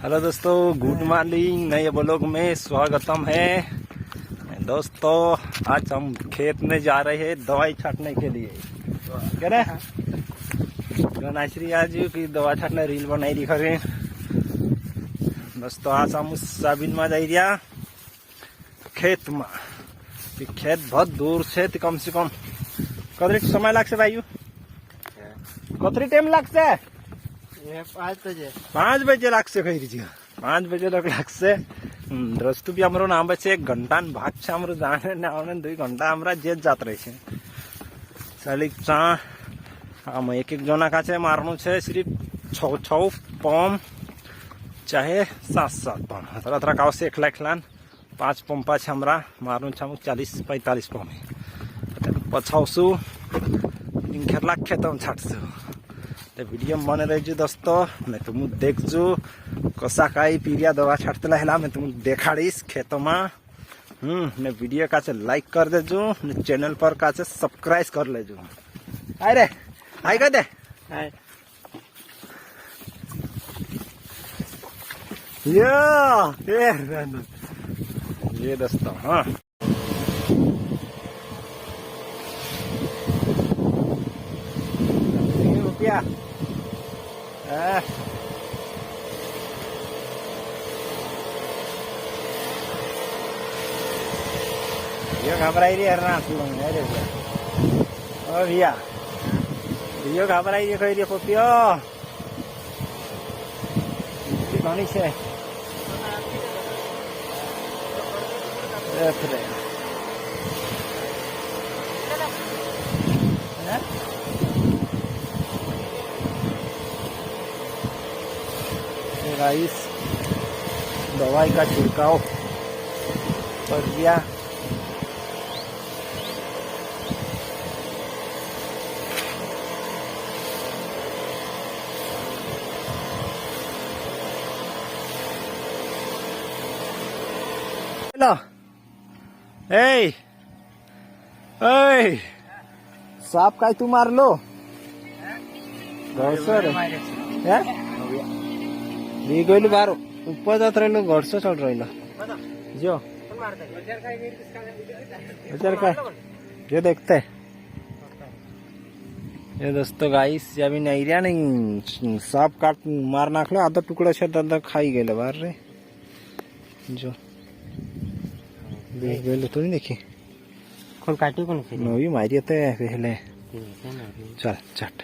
Hello दोस्तों, good morning. नए blog में स्वागतम है। दोस्तों आज हम खेत में जा रहे हैं दवाई छाटने के लिए। क्या रे नाश्री आज की दवा छाटने रील बनाई दिखा रहे। दोस्तों आज हम उस साबिन में जाई रिया खेत में। खेत बहुत दूर से कम से कम कतरी समय लगसे भाई? कतरी टाइम लगसे? 5 बजे लागसे कही दीजिए। 5 बजे तक लागसे। रस्तु भी हमारो नाम बचे 1 घंटा भाग से हमारो जाने ने आने 2 घंटा हमरा जेत जात रहे छे। सालिक चा हम एक जना का छे मारनु छे सिर्फ 6 पंप चाहे 7 पंप तरह का से 1 लाख 5 पंपा छे हमरा मारनु छे 40-45 पंप पछाउसु खेला खेतम छाटसु। वीडियो बने रही दोस्तों। मैं तुम देखजु कसा काई पीरिया दवा छाटतला है मैं तुम देखाड़ीस खेतों में। ने वीडियो का लाइक कर देजु, ने चैनल पर का सब्सक्राइब कर लेजु। आय रे आय कर दे आय। ये दोस्तों हाँ रुपया ये घबराई रही है अरे ओ भैया ये घबराई रही कही रही पपियो घनी से गाइस दवाई का छिड़काव कर दिया। हेलो ए सांप का तू मार लो गई बार ऊपर जात रही घर से चल रही जो का ये देखते ये दोस्तों गाइस अभी नहीं रिया नहीं सांप काट मार नाख लो आधा टुकड़ा से दादा खाई गए बाहर रे जो देख गए तो नहीं देखी कौन काटी कौन नवी मारी पहले चल चट